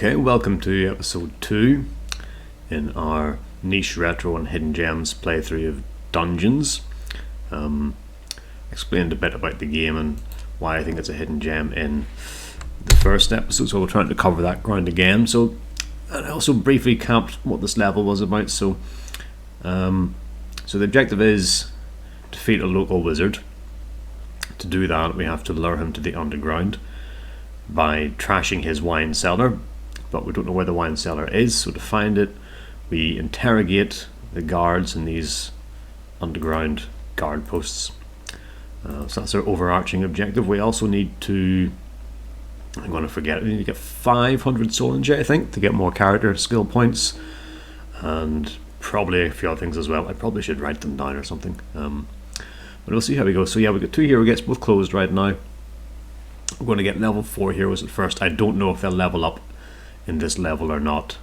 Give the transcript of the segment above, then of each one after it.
Okay, welcome to episode 2 in our niche retro and hidden gems playthrough of Dungeons. Explained a bit about the game and why I think it's a hidden gem in the first episode, so we're trying to cover that ground again. So, and I also briefly capped what this level was about. So the objective is defeat a local wizard. To do that, we have to lure him to the underground by trashing his wine cellar, but we don't know where the wine cellar is, so to find it we interrogate the guards in these underground guard posts. So that's our overarching objective. We also need to, I'm going to forget it, we need to get 500 soul energy, I think, to get more character skill points, and probably a few other things as well. I probably should write them down or something, but we'll see how we go. So yeah, we've got 2 hero gates, both closed right now. We're going to get level 4 heroes at first. I don't know if they'll level up in this level or not.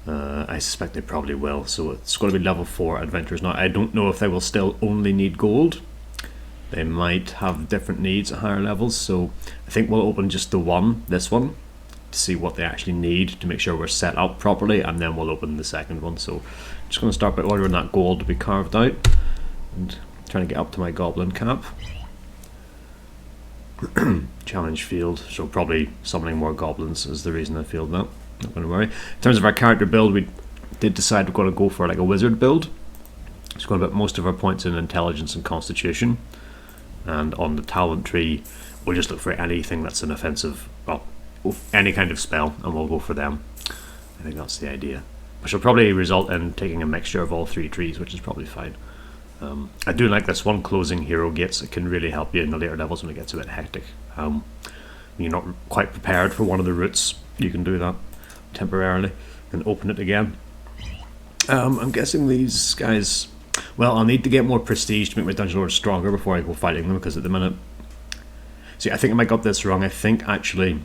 I suspect they probably will. So it's going to be level 4 adventurers. Now I don't know if they will still only need gold. They might have different needs at higher levels. So I think we'll open just the one, this one, to see what they actually need to make sure we're set up properly, and then we'll open the second one. So I'm just going to start by ordering that gold to be carved out and trying to get up to my goblin cap. Challenge field, so probably summoning more goblins is the reason I failed that. Not going to worry. In terms of our character build, we did decide we're going to go for like a wizard build. It's going to put most of our points in intelligence and constitution, and on the talent tree we'll just look for anything that's an offensive, well, any kind of spell, and we'll go for them. I think that's the idea, which will probably result in taking a mixture of all 3 trees, which is probably fine. I do like this one, closing hero gates. It can really help you in the later levels when it gets a bit hectic. When you're not quite prepared for one of the routes, you can do that temporarily and open it again. I'm guessing these guys, well, I'll need to get more prestige to make my dungeon lord stronger before I go fighting them, because at the minute, see, I think I might got this wrong. I think actually,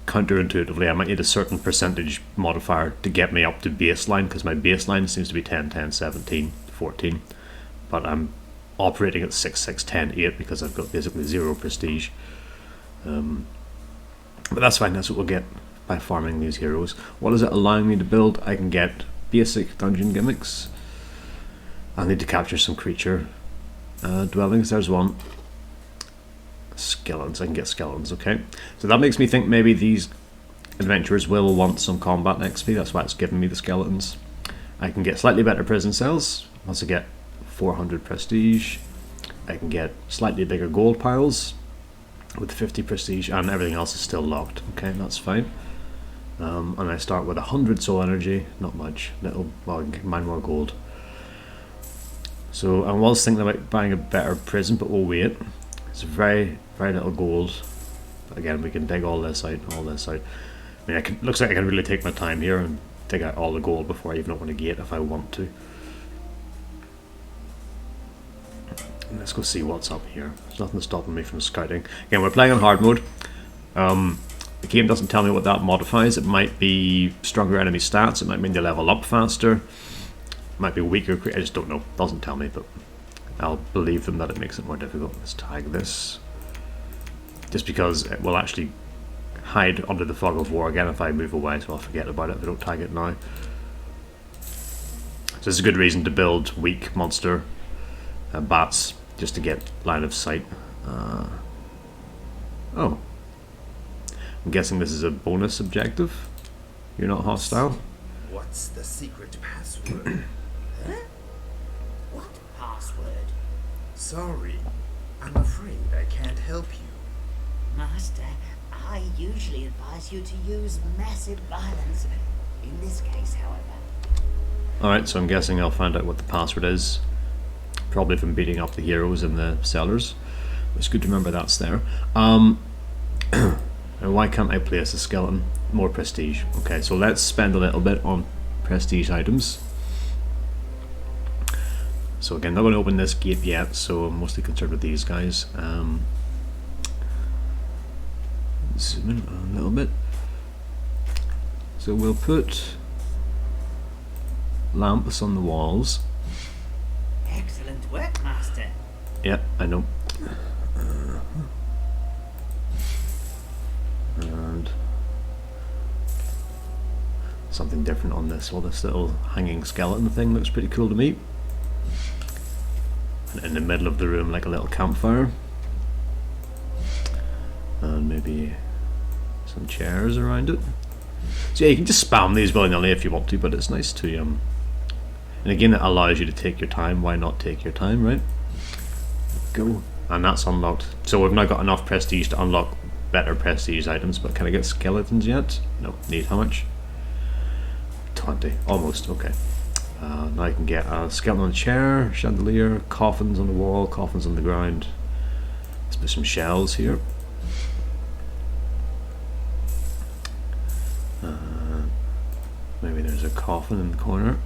counterintuitively, I might need a certain percentage modifier to get me up to baseline, because my baseline seems to be 10, 10, 17, 14, but I'm operating at 6, 6, 10, 8 because I've got basically 0 prestige. But that's fine, that's what we'll get by farming these heroes. What is it allowing me to build? I can get basic dungeon gimmicks. I need to capture some creature dwellings. There's one. Skeletons, I can get skeletons, okay. So that makes me think maybe these adventurers will want some combat XP, that's why it's giving me the skeletons. I can get slightly better prison cells once I get 400 prestige. I can get slightly bigger gold piles with 50 prestige, and everything else is still locked. Okay, that's fine. And I start with 100 soul energy, not much, little, well, I can mine more gold. So I was thinking about buying a better prison, but we'll wait. It's very, very little gold. But again, we can dig all this out, all this out. I mean, looks like I can really take my time here and dig out all the gold before I even open a gate if I want to. And let's go see what's up here. There's nothing stopping me from scouting. Again, we're playing on hard mode. The game doesn't tell me what that modifies. It might be stronger enemy stats. It might mean they level up faster. It might be weaker. I just don't know. It doesn't tell me, but I'll believe them that it makes it more difficult. Let's tag this, just because it will actually hide under the fog of war again if I move away, so I'll forget about it if I don't tag it now. So this is a good reason to build weak monster bats, just to get line of sight. Oh, I'm guessing this is a bonus objective. You're not hostile. What's the secret password? Huh? What password? Sorry, I'm afraid I can't help you. Master, I usually advise you to use massive violence. In this case, however. Alright, so I'm guessing I'll find out what the password is. Probably from beating up the heroes in the cellars. It's good to remember that's there. And why can't I place a skeleton? More prestige. Okay, so let's spend a little bit on prestige items. So again, not going to open this gate yet, so I'm mostly concerned with these guys. Zoom in a little bit. So we'll put lamps on the walls. Excellent work, Master. Yeah, I know. something different on this. Well, this little hanging skeleton thing looks pretty cool to me. And in the middle of the room, like a little campfire. And maybe some chairs around it. So yeah, you can just spam these willy-nilly if you want to, but it's nice to and again, it allows you to take your time. Why not take your time, right? Go. And that's unlocked. So we've now got enough prestige to unlock better prestige items, but can I get skeletons yet? No. Need how much? 20. Almost. Okay. Now I can get a skeleton on a chair, chandelier, coffins on the wall, coffins on the ground. Let's put some shells here. Maybe there's a coffin in the corner.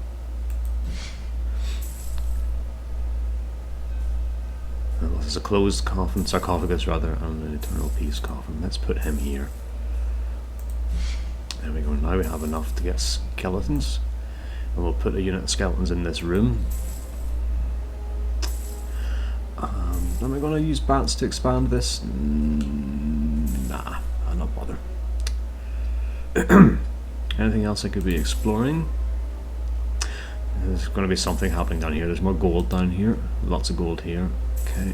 Well, this is a closed coffin, sarcophagus rather, and an eternal peace coffin. Let's put him here. There we go. Now we have enough to get skeletons, and we'll put a unit of skeletons in this room. Am I going to use bats to expand this? Nah, I'll not bother. Anything else I could be exploring? There's going to be something happening down here. There's more gold down here. Lots of gold here. Okay.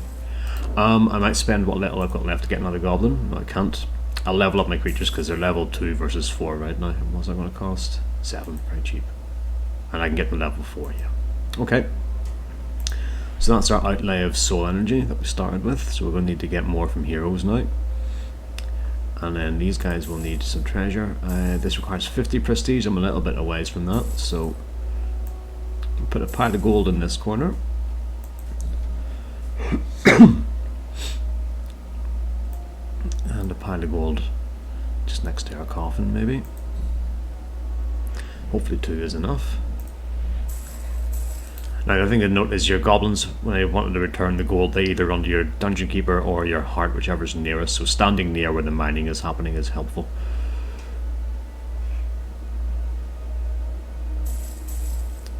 I might spend what little I've got left to get another goblin. No, I can't. I'll level up my creatures because they're level 2 versus 4 right now. What's that going to cost? 7. Very cheap. And I can get the level 4, yeah. Okay. So that's our outlay of soul energy that we started with. So we're going to need to get more from heroes now. And then these guys will need some treasure. This requires 50 prestige. I'm a little bit away from that, so we'll put a pile of gold in this corner. And a pile of gold just next to our coffin, maybe. Hopefully 2 is enough. Now the thing to note is your goblins, when they wanted to return the gold, they either run to your dungeon keeper or your heart, whichever's nearest, so standing near where the mining is happening is helpful.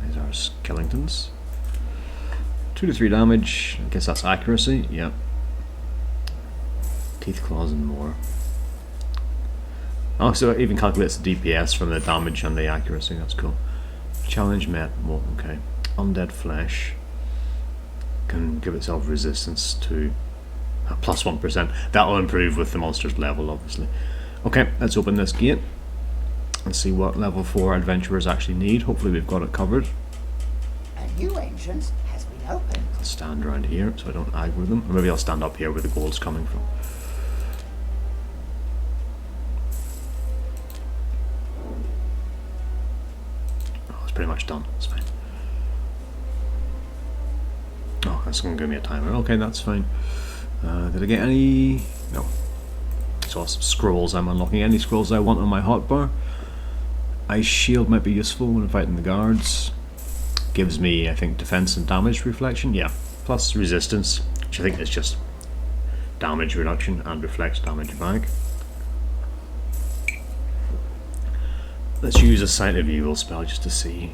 These are skeletons. 2 to 3 damage, I guess that's accuracy, yep. Teeth, claws and more. Oh, so it even calculates the DPS from the damage and the accuracy, that's cool. Challenge met, well, okay. Undead flesh can give itself resistance to plus 1%. That will improve with the monster's level, obviously. Okay, let's open this gate and see what level 4 adventurers actually need. Hopefully we've got it covered. A new entrance has been opened. I'll stand around here so I don't aggro them. Or maybe I'll stand up here where the gold's coming from. Oh, it's pretty much done. It's fine. Oh, that's going to give me a timer. Okay, that's fine. Did I get any? No. So some scrolls I'm unlocking. Any scrolls I want on my hotbar. Ice shield might be useful when fighting the guards. Gives me, I think, defense and damage reflection. Yeah, plus resistance, which I think is just damage reduction and reflects damage back. Let's use a Sight of Evil spell just to see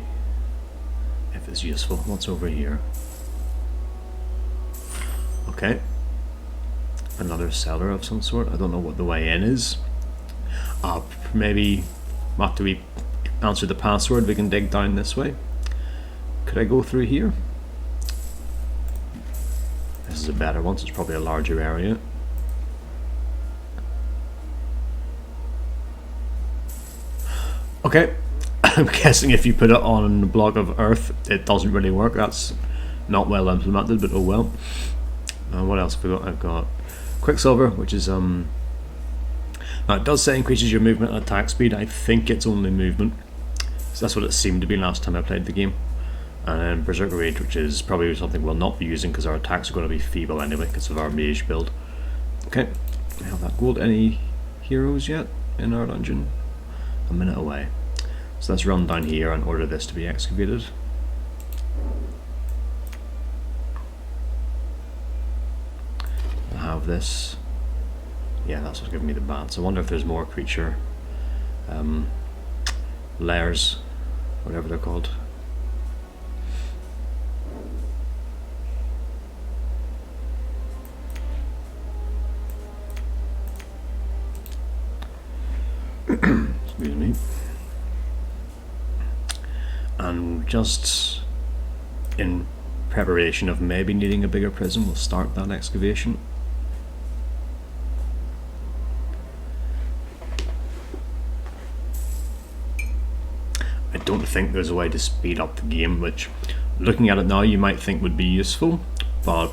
if it's useful. What's over here? Okay, another cellar of some sort. I don't know what the way in is. Maybe after we answer the password we can dig down this way. Could I go through here? This is a better one, so it's probably a larger area. Okay, I'm guessing if you put it on a block of earth it doesn't really work. That's not well implemented, but oh well. What else have we got? I've got Quicksilver, which is now it does say increases your movement and attack speed. I think it's only movement, so that's what it seemed to be last time I played the game. And then Berserker Rage, which is probably something we'll not be using because our attacks are going to be feeble anyway because of our mage build. Okay, we have that gold. Any heroes yet in our dungeon? A minute away, so let's run down here and order this to be excavated. Have this. Yeah, that's what's giving me the bats. I wonder if there's more creature layers, whatever they're called. Excuse me. And just in preparation of maybe needing a bigger prison, we'll start that excavation. I don't think there's a way to speed up the game, which, looking at it now, you might think would be useful, but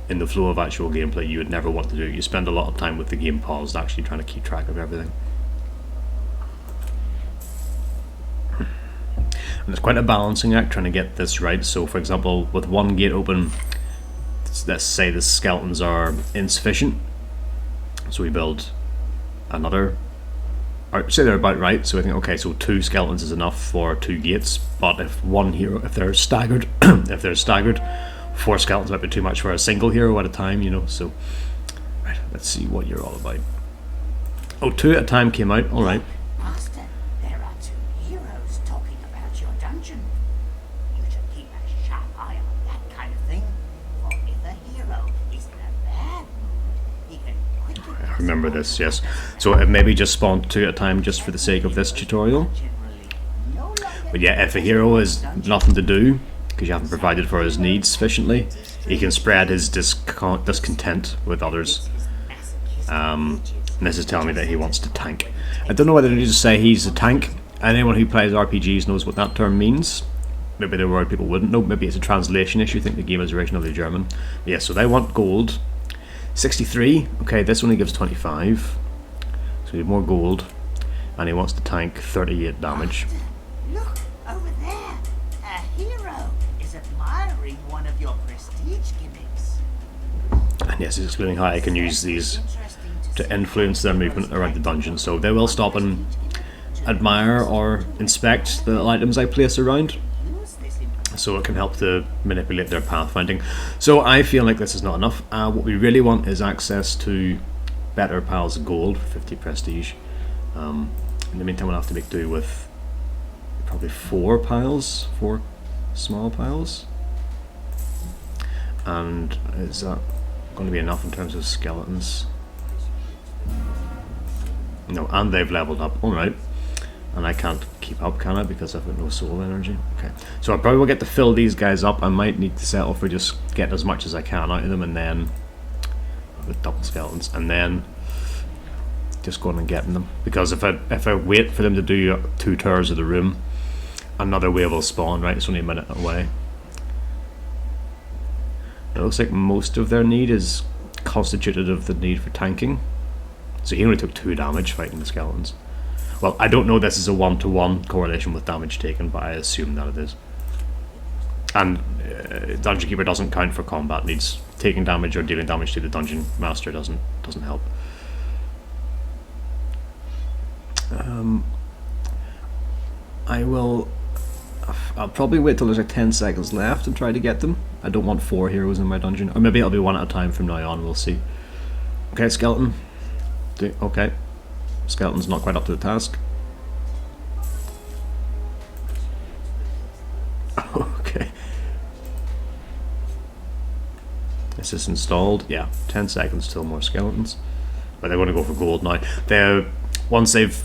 in the flow of actual gameplay you would never want to do. You spend a lot of time with the game paused actually trying to keep track of everything. And it's quite a balancing act trying to get this right. So for example, with one gate open, let's say the skeletons are insufficient, so we build another, or say they're about right, so I think okay, so 2 skeletons is enough for 2 gates, but if one hero, if they're staggered if they're staggered, 4 skeletons might be too much for a single hero at a time, you know. So right, let's see what you're all about. Oh, 2 at a time came out, alright. Master, there are 2 heroes talking about your dungeon. You should keep a sharp eye on that kind of thing, for if a hero is in a bad mood, he can quickly... I remember this, yes. So it maybe just spawned 2 at a time just for the sake of this tutorial. But yeah, if a hero has nothing to do, because you haven't provided for his needs sufficiently, he can spread his discontent with others. And this is telling me that he wants to tank. I don't know whether to just say he's a tank. Anyone who plays RPGs knows what that term means. Maybe there are word people wouldn't know. Maybe it's a translation issue. I think the game is originally German. Yeah, so they want gold. 63. Okay, this only gives 25. So we have more gold. And he wants to tank 38 damage. Look, over there! A hero is admiring one of your prestige gimmicks. And yes, he's explaining how I can use these to influence their movement around the dungeon. So they will stop and admire or inspect the items I place around. So it can help to manipulate their pathfinding. So I feel like this is not enough. What we really want is access to better piles of gold for 50 prestige. In the meantime, we'll have to make do with probably 4 piles, 4 small piles. And is that going to be enough in terms of skeletons? No, and they've leveled up. Alright. And I can't keep up, can I? Because I've got no soul energy. Okay. So I probably will get to fill these guys up. I might need to settle for just getting as much as I can out of them, and then with double skeletons, and then just going and getting them. Because if I wait for them to do 2 tours of the room, another wave will spawn, right? It's only a minute away. It looks like most of their need is constituted of the need for tanking. So he only took 2 damage fighting the skeletons. Well, I don't know this is a 1-to-1 correlation with damage taken, but I assume that it is. And Dungeon Keeper doesn't count for combat needs. Taking damage or dealing damage to the Dungeon Master doesn't help. I'll probably wait till there's like 10 seconds left and try to get them. I don't want 4 heroes in my dungeon. Or maybe it'll be 1 at a time from now on, we'll see. Okay, skeleton. Okay. Skeleton's not quite up to the task. Okay. This is installed. Yeah, 10 seconds till more skeletons. But they're going to go for gold now. Once they've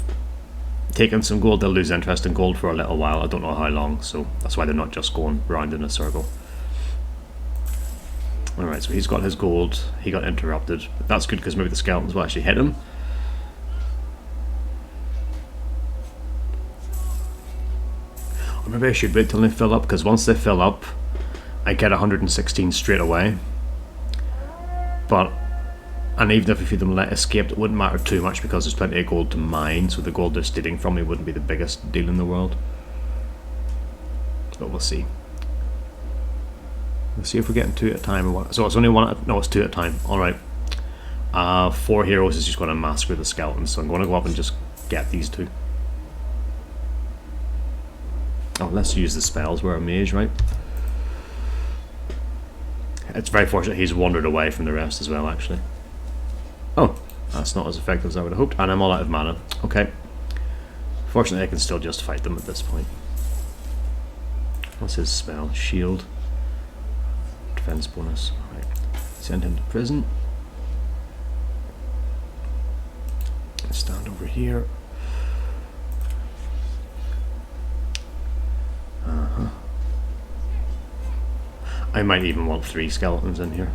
taken some gold, they'll lose interest in gold for a little while. I don't know how long, so that's why they're not just going round in a circle. Alright, so he's got his gold. He got interrupted. But that's good because maybe the skeletons will actually hit him. Or maybe I should wait till they fill up, because once they fill up, I get 116 straight away. And even if a few of them let escape, it wouldn't matter too much because there's plenty of gold to mine, so the gold they're stealing from me wouldn't be the biggest deal in the world. But we'll see. We'll see if we're getting 2 at a time or what. So it's only 1 at, no, it's 2 at a time. Alright. 4 heroes is just going to massacre the skeletons, so I'm going to go up and just get these 2. Oh, let's use the spells. We're a mage, right? It's very fortunate he's wandered away from the rest as well, actually. Oh, that's not as effective as I would have hoped. And I'm all out of mana. Okay. Fortunately, I can still just fight them at this point. What's his spell? Shield. Defense bonus. Right. Send him to prison. Stand over here. I might even want 3 skeletons in here.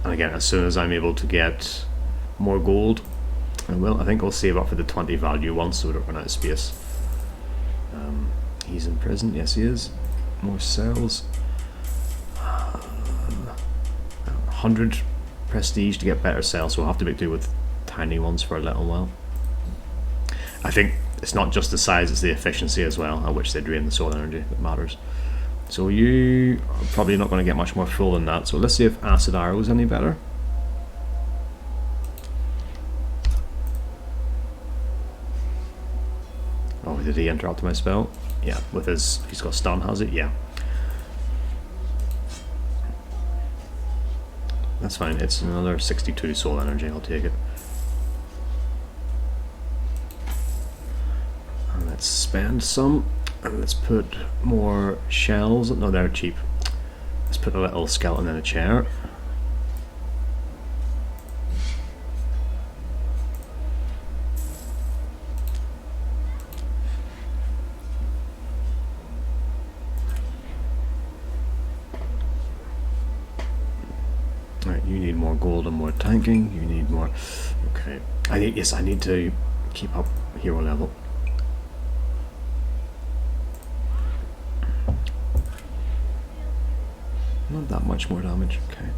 And again, as soon as I'm able to get more gold, I will. I think I'll save up for the 20 value ones so we don't run out of space. He's in prison. Yes, he is. More cells. 100 prestige to get better cells, so we'll have to make do with tiny ones for a little while. I think it's not just the size, it's the efficiency as well at which they drain the soul energy that matters. So you are probably not going to get much more full than that, so let's see if acid arrow is any better. Oh, did he interrupt my spell? Yeah, with his, he's got stun, has it? Yeah. That's fine, it's another 62 soul energy, I'll take it. And let's spend some, and let's put more shells. No, they're cheap. Let's put a little skeleton in a chair. Right, you need more gold and more tanking. You need more. Okay, I need to keep up hero level. Not that much more damage. Okay.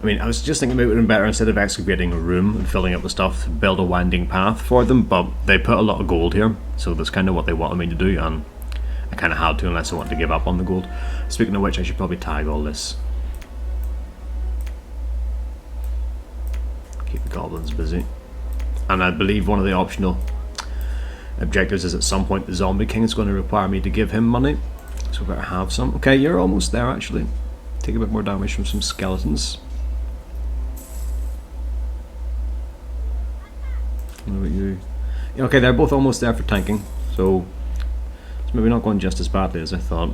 I mean, I was just thinking it would have been better instead of excavating a room and filling it with stuff, build a winding path for them. But they put a lot of gold here, so that's kind of what they wanted me to do, and I kind of had to unless I wanted to give up on the gold. Speaking of which, I should probably tag all this. Keep the goblins busy. And I believe one of the optional objectives is at some point the Zombie King is going to require me to give him money. So we better have some. Okay, you're almost there actually. Take a bit more damage from some skeletons. What about you? Yeah, okay, they're both almost there for tanking. So it's maybe not going just as badly as I thought.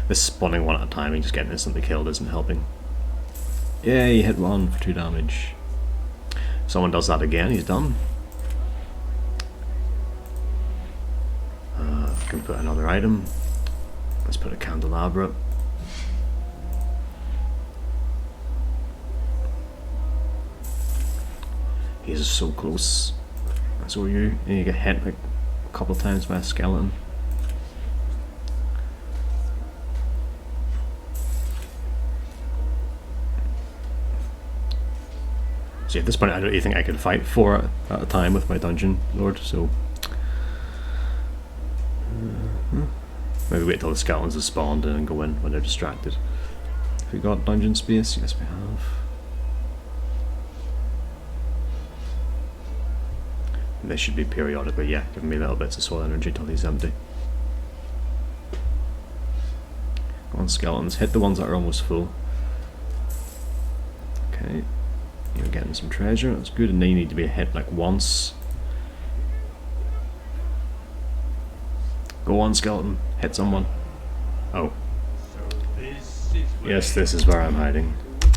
This spawning one at a time and just getting instantly killed isn't helping. Yeah, he hit one for 2 damage. If someone does that again, he's done. I can put another item. Let's put a candelabra. He's so close. So are you. And you get hit like a couple of times by a skeleton. See, at this point I don't even think I could fight 4 at a time with my dungeon lord, so maybe wait till the skeletons have spawned and then go in when they're distracted. Have we got dungeon space? Yes we have. And this should be periodic, but yeah, giving me little bits of soul energy till he's empty. Come on skeletons, hit the ones that are almost full. Okay. You're getting some treasure, that's good, and then you need to be hit like once. Go on, skeleton, hit someone. Oh. So this is Yes, this is where I'm hiding.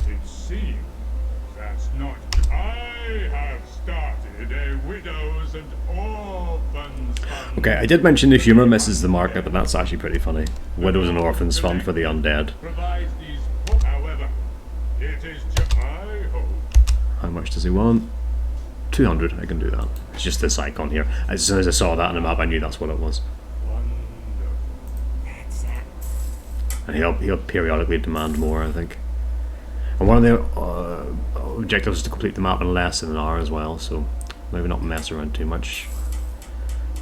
It seems that's not. I have started a widows and orphans fund. Okay, I did mention the humour misses the market, but that's actually pretty funny. Widows and Orphans Fund for the undead. Provides these books, however, it is I hope. How much does he want? 200, I can do that. It's just this icon here. As soon as I saw that on the map, I knew that's what it was. Wonderful. That's it. And he'll periodically demand more, I think. And one of the objectives is to complete the map in less than an hour as well, so maybe not mess around too much.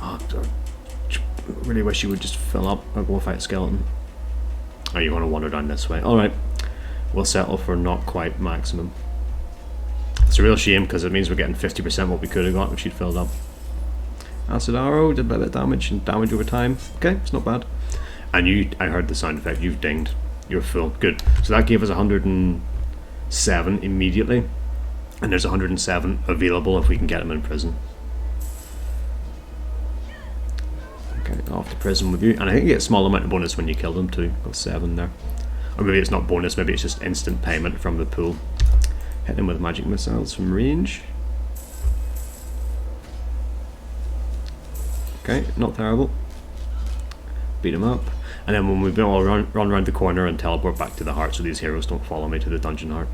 Oh, I really wish you would just fill up or go fight a skeleton. Oh, you want to wander down this way. Alright, we'll settle for not quite maximum. It's a real shame because it means we're getting 50% what we could have got if she'd filled up. Acid arrow did a bit of damage and damage over time. Okay, it's not bad. And I heard the sound effect, you've dinged. You're full. Good. So that gave us 107 immediately. And there's 107 available if we can get him in prison. Okay, off to prison with you. And I think you get a small amount of bonus when you kill them too. Got 7 there. Or maybe it's not bonus, maybe it's just instant payment from the pool. Hit him with magic missiles from range. Okay, not terrible. Beat him up. And then when we've all run around the corner and teleport back to the heart so these heroes don't follow me to the dungeon heart.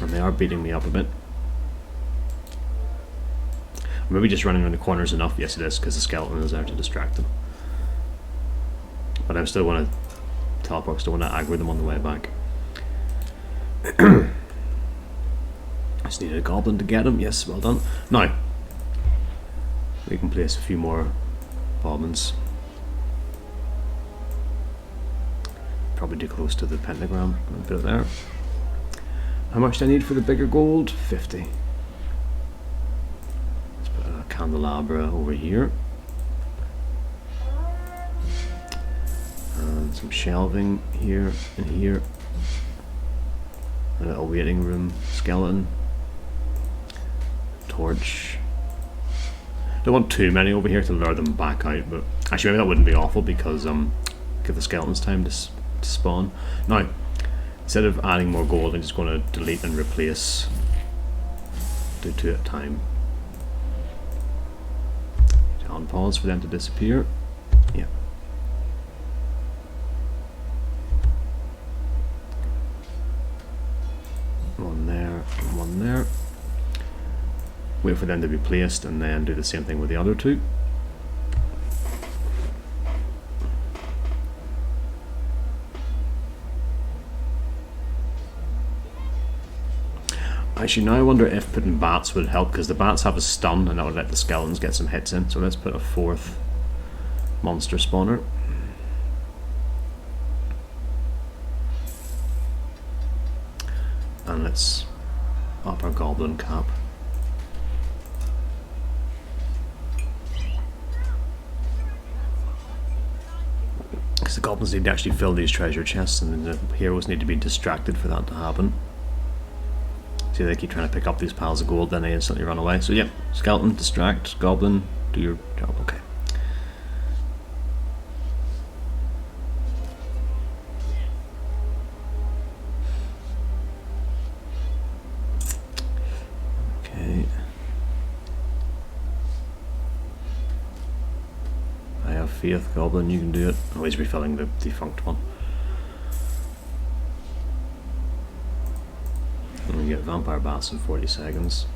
And they are beating me up a bit. Maybe just running around the corners enough. Yes it is, because the skeleton is there to distract them. But I still want to teleport, still want to aggro them on the way back. I just needed a goblin to get him. Yes, well done. Now, we can place a few more bobbins. Probably too close to the pentagram. I'll put it there. How much do I need for the bigger gold? 50. Let's put a candelabra over here. And some shelving here and here. A little waiting room skeleton. Torch. Don't want too many over here to lure them back out, but actually maybe that wouldn't be awful because give the skeletons time to spawn. Now, instead of adding more gold, I'm just going to delete and replace. Do 2 at a time. On pause for them to disappear. Yeah. One there and one there. Wait for them to be placed and then do the same thing with the other 2. Actually, now I wonder if putting bats would help, because the bats have a stun and that would let the skeletons get some hits in. So let's put a 4th monster spawner. And let's up our goblin cap. Because the goblins need to actually fill these treasure chests and the heroes need to be distracted for that to happen. See, they keep trying to pick up these piles of gold, then they instantly run away. So yeah, skeleton, distract, goblin, do your job. Okay. Okay. I have faith, goblin, you can do it. Always refilling the defunct one. And we get vampire bats in 40 seconds.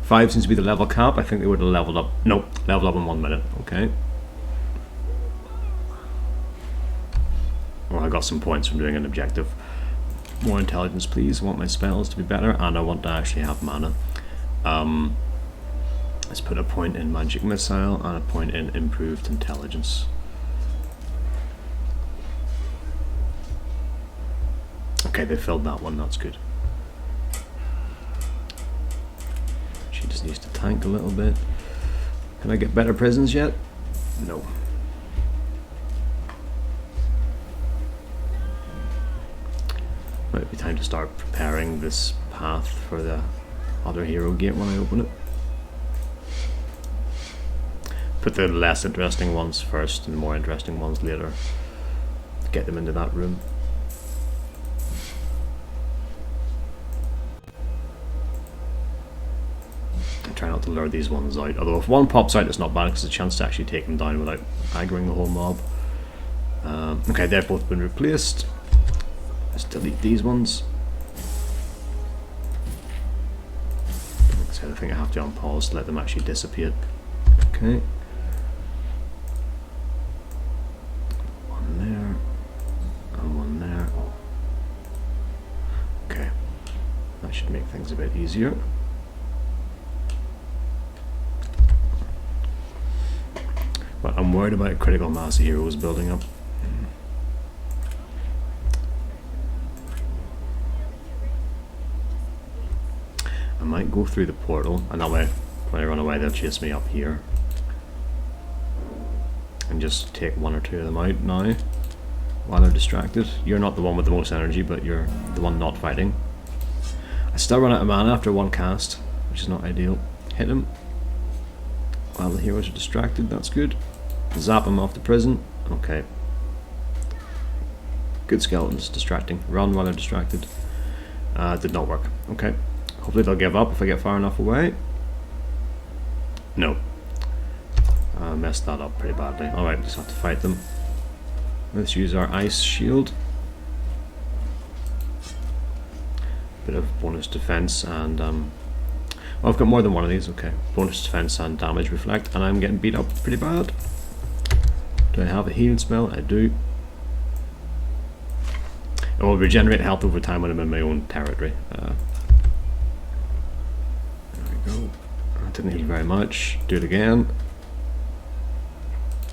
5 seems to be the level cap. I think they would have leveled up. Nope, leveled up in 1 minute. Okay. Well, I got some points from doing an objective. More intelligence, please. I want my spells to be better, and I want to actually have mana. Let's put a point in magic missile and a point in improved intelligence. Okay, they filled that one, that's good. She just needs to tank a little bit. Can I get better prisons yet? No. Might be time to start preparing this path for the other hero gate when I open it. Put the less interesting ones first and the more interesting ones later. Get them into that room. Try not to lure these ones out, although if one pops out it's not bad because it's a chance to actually take them down without aggroing the whole mob. Okay, they've both been replaced. Let's delete these ones. So I think I have to unpause to let them actually dissipate. Okay. One there and one there. Okay, that should make things a bit easier. But I'm worried about critical mass of heroes building up. I might go through the portal, and that way, when I run away, they'll chase me up here. And just take 1 or 2 of them out now, while they're distracted. You're not the one with the most energy, but you're the one not fighting. I still run out of mana after 1 cast, which is not ideal. Hit him. While the heroes are distracted, that's good. Zap them off the prison. Okay. Good skeletons, distracting. Run while they're distracted. Did not work. Okay. Hopefully they'll give up if I get far enough away. No. Messed that up pretty badly. Alright, just have to fight them. Let's use our ice shield. Bit of bonus defense and well, I've got more than one of these. Okay, bonus defense and damage reflect, and I'm getting beat up pretty bad. Do I have a healing spell? I do. It will regenerate health over time when I'm in my own territory. There we go. I didn't heal very much. Do it again.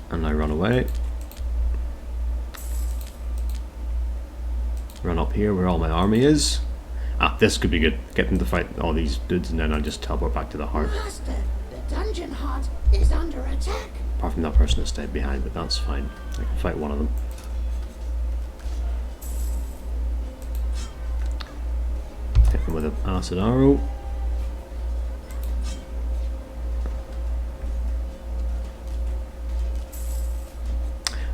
And I run away. Run up here where all my army is. Ah, this could be good. Get them to fight all these dudes and then I'll just teleport back to the heart. Master, the dungeon heart is under attack. Apart from that person that stayed behind, but that's fine. I can fight one of them. Hit them with an acid arrow.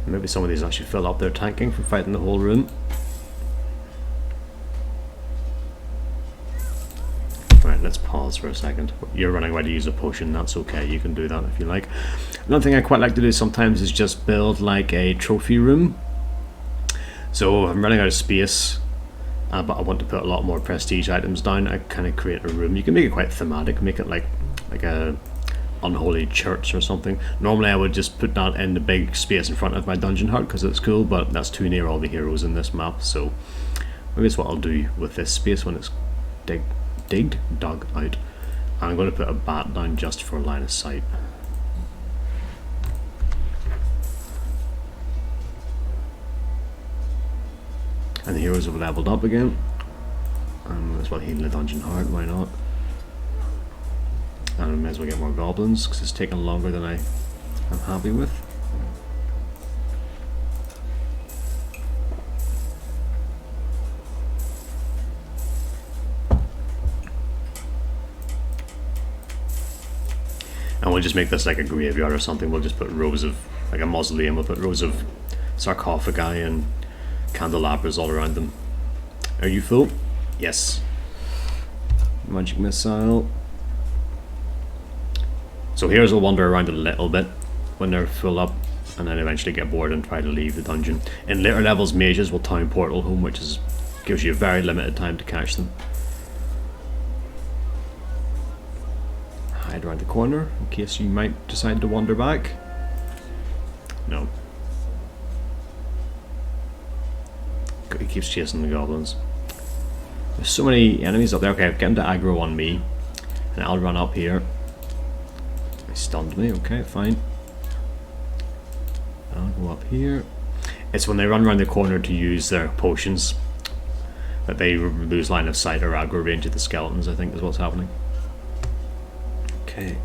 Maybe some of these actually fill up their tanking from fighting the whole room. Right, let's pause for a second. You're running away to use a potion, that's okay, you can do that if you like. Another thing I quite like to do sometimes is just build like a trophy room. So I'm running out of space, but I want to put a lot more prestige items down. I kind of create a room. You can make it quite thematic, make it like a unholy church or something. Normally I would just put that in the big space in front of my dungeon heart because it's cool, but that's too near all the heroes in this map, so maybe that's what I'll do with this space when it's dug out. And I'm going to put a bat down just for line of sight. And the heroes have leveled up again. And as well healing the dungeon heart, why not? And I may as well get more goblins because it's taken longer than I'm happy with. And we'll just make this like a graveyard or something. We'll just put rows of, like a mausoleum, we'll put rows of sarcophagi and candelabras all around them. Are you full? Yes. Magic missile. So heroes will wander around a little bit when they're full up and then eventually get bored and try to leave the dungeon. In later levels, mages will town portal home, which gives you a very limited time to catch them. Hide around the corner in case you might decide to wander back. No. He keeps chasing the goblins. There's so many enemies up there. Okay, get him to aggro on me and I'll run up here. He stunned me, okay, fine. I'll go up here. It's when they run around the corner to use their potions that they lose line of sight or aggro range of the skeletons, I think is what's happening. Okay,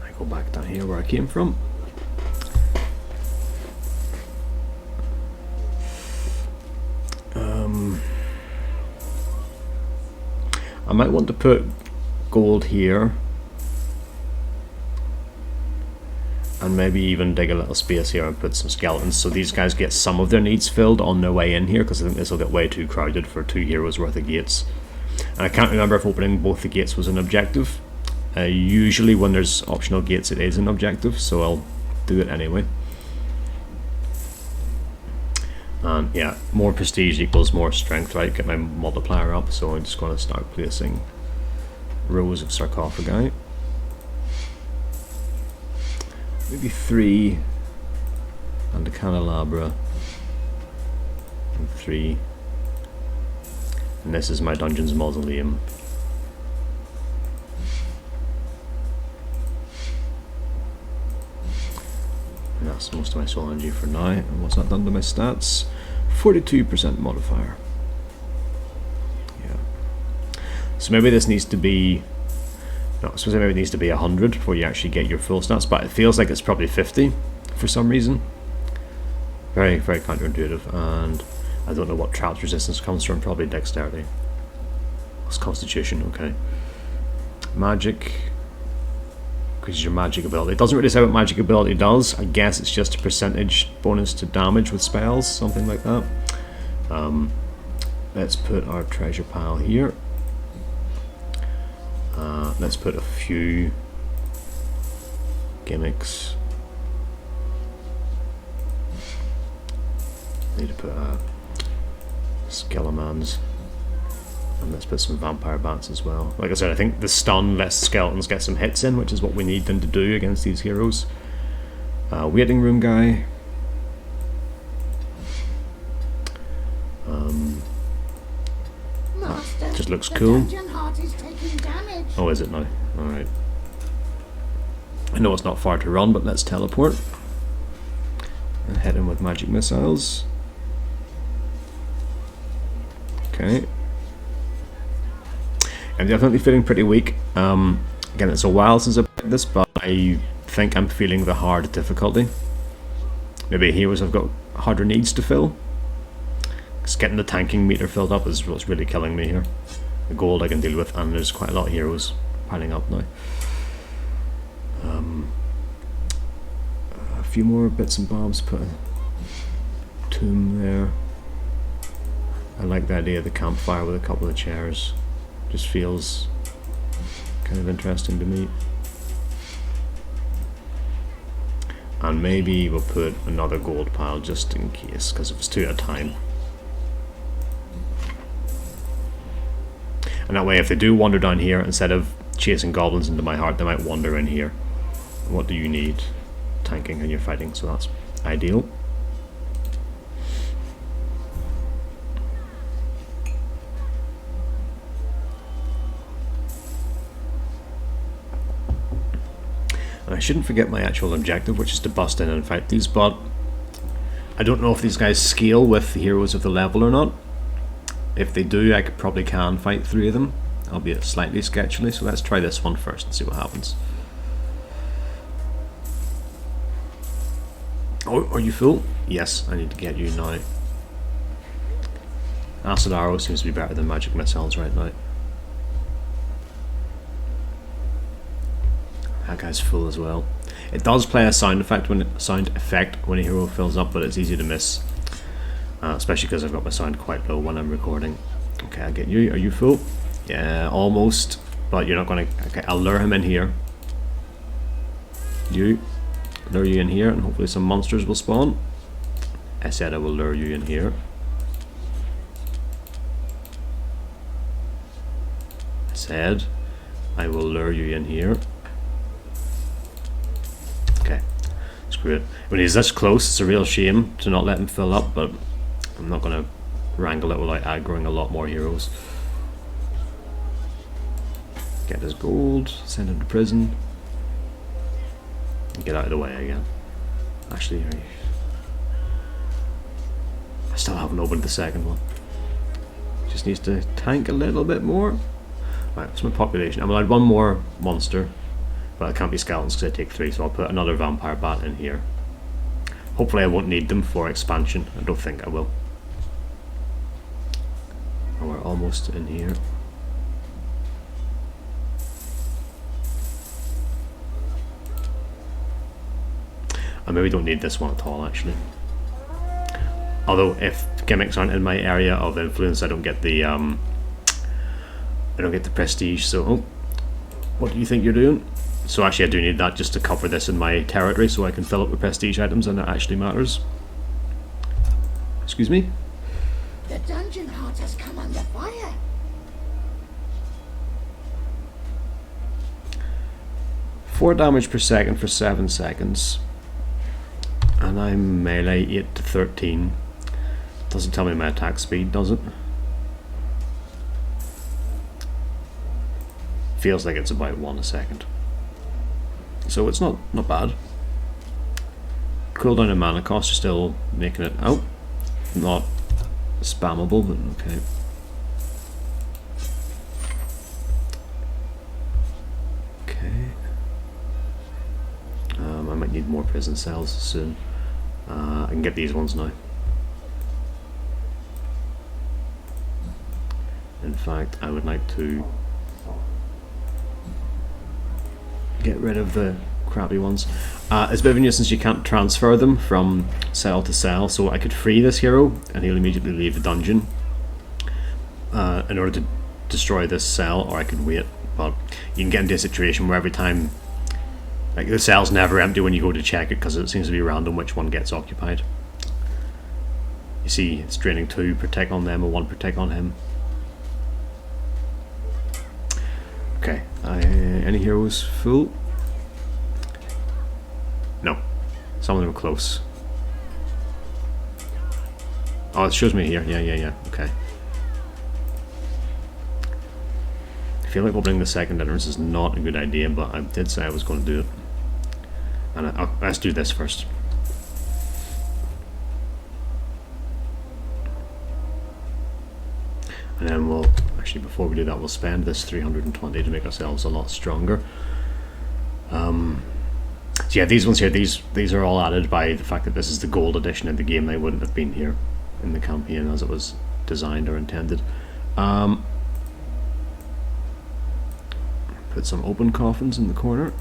I go back down here where I came from. I might want to put gold here and maybe even dig a little space here and put some skeletons so these guys get some of their needs filled on their way in here, because I think this will get way too crowded for 2 heroes worth of gates. And I can't remember if opening both the gates was an objective. Usually when there's optional gates it is an objective, so I'll do it anyway. And yeah, more prestige equals more strength, right? Get my multiplier up, so I'm just going to start placing rows of sarcophagi. Maybe 3, and a candelabra, and 3. And this is my dungeon's mausoleum. And that's most of my soul energy for now. And what's that done to my stats? 42% modifier. Yeah. So maybe this needs to be... No, I suppose maybe it needs to be 100 before you actually get your full stats, but it feels like it's probably 50 for some reason. Very, very counterintuitive, and I don't know what traps resistance comes from, probably dexterity. It's constitution, okay. Magic. Increases your magic ability. It doesn't really say what magic ability does. I guess it's just a percentage bonus to damage with spells, something like that. let's put our treasure pile here. Let's put a few gimmicks. Need to put Skelemans, and let's put some vampire bats as well. Like I said, I think the stun lets skeletons get some hits in, which is what we need them to do against these heroes. Waiting room guy. Master, just looks the cool. dungeon heart is taking damage. Oh, is it now? Alright. I know it's not far to run, but let's teleport. And head in with magic missiles. Okay. I'm definitely feeling pretty weak. Again, it's a while since I played this, but I think I'm feeling the hard difficulty. Maybe heroes have got harder needs to fill. Because getting the tanking meter filled up is what's really killing me here. The gold I can deal with, and there's quite a lot of heroes piling up now. A few more bits and bobs, put a tomb there. I like the idea of the campfire with a couple of chairs. Just feels kind of interesting to me. And maybe we'll put another gold pile just in case, because if it's two at a time. And that way, if they do wander down here, instead of chasing goblins into my heart, they might wander in here. What do you need? Tanking and you're fighting, so that's ideal. And I shouldn't forget my actual objective, which is to bust in and fight these, but I don't know if these guys scale with the heroes of the level or not. If they do, I probably can fight 3 of them, albeit slightly sketchily, so let's try this one first and see what happens. Oh, are you full? Yes, I need to get you now. Acid Arrow seems to be better than magic missiles right now. That guy's full as well. It does play a sound effect when a hero fills up, but it's easy to miss. Especially because I've got my sound quite low when I'm recording. Okay, I'll get you. Are you full? Yeah, almost. But you're not going to... Okay, I'll lure him in here. You. Lure you in here, and hopefully some monsters will spawn. I said I will lure you in here. I said I will lure you in here. Okay, screw it. When he's this close, it's a real shame to not let him fill up, but I'm not going to wrangle it without aggroing a lot more heroes. Get his gold, send him to prison. Get out of the way again. Actually, I still haven't opened the second one. Just needs to tank a little bit more. Right, that's my population. I'm allowed 1 more monster, but it can't be skeletons because I take 3, so I'll put another vampire bat in here. Hopefully I won't need them for expansion. I don't think I will. And we're almost in here. I maybe don't need this one at all, actually. Although if gimmicks aren't in my area of influence, I don't get the prestige. So, oh, what do you think you're doing? So actually, I do need that just to cover this in my territory, so I can fill up with prestige items, and it actually matters. Excuse me. The dungeon heart has come under fire. Four damage per second for 7 seconds. And I'm melee 8 to 13. Doesn't tell me my attack speed, does it? Feels like it's about 1 a second. So it's not bad. Cooldown and mana cost are still making it out. Not spammable, but okay. Okay. I might need more prison cells soon. I can get these ones now. In fact, I would like to get rid of the crappy ones. It's a bit of a nuisance you can't transfer them from cell to cell, so I could free this hero and he'll immediately leave the dungeon. in order to destroy this cell, or I could wait. But you can get into a situation where every time, like, the cell's never empty when you go to check it, because it seems to be random which one gets occupied. You see, it's draining 2 protect on them and 1 protect on him. Okay, any heroes full? No, some of them are close. Oh, it shows me here. Yeah. Okay. I feel like opening the second entrance is not a good idea, but I did say I was going to do it. And let's do this first. And then we'll, actually before we do that, we'll spend this 320 to make ourselves a lot stronger. So yeah, these ones here, these are all added by the fact that this is the gold edition of the game. They wouldn't have been here in the campaign as it was designed or intended. Put some open coffins in the corner.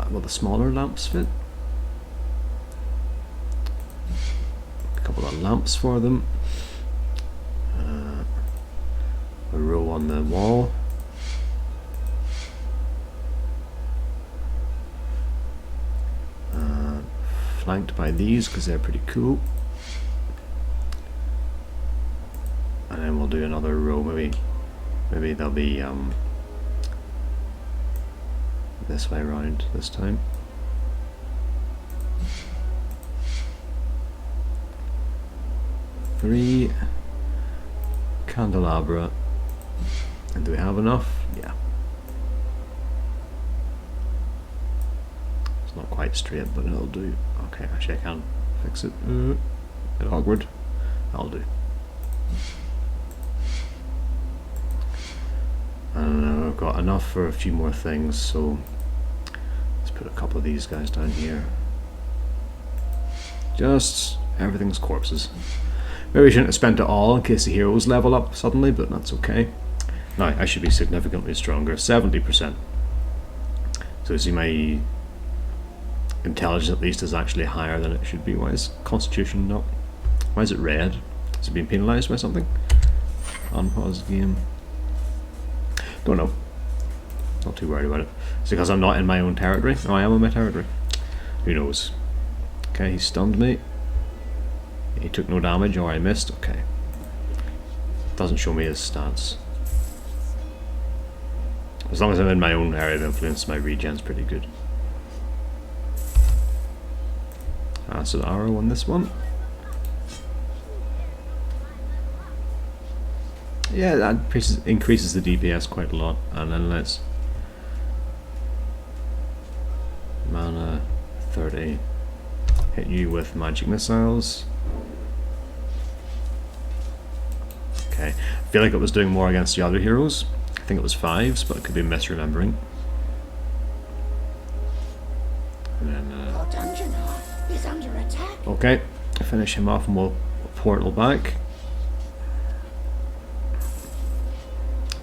Will the smaller lamps fit? A couple of lamps for them. A row on the wall. Flanked by these because they're pretty cool. And then we'll do another row. Maybe they'll be this way around this time. Three candelabra. And do we have enough? Yeah. It's not quite straight, but it'll do. Okay, actually I can fix it. A bit awkward. That'll do. And I've got enough for a few more things, so let's put a couple of these guys down here. Just everything's corpses. Maybe we shouldn't have spent it all in case the heroes level up suddenly, but that's okay. Now, I should be significantly stronger, 70%. So you see my intelligence at least is actually higher than it should be. Why is Constitution not? Why is it red? Has it been penalised by something? Unpause game. Don't know. Not too worried about it. It's because I'm not in my own territory. Oh, I am in my territory. Who knows? Okay, he stunned me. He took no damage, or I missed. Okay. Doesn't show me his stats. As long as I'm in my own area of influence, my regen's pretty good. Acid arrow on this one. Yeah, that increases the DPS quite a lot. And then let's mana 30. Hit you with magic missiles. Okay, I feel like it was doing more against the other heroes. I think it was 5s, but it could be misremembering. And then, Your dungeon is under attack. okay, finish him off and we'll portal back.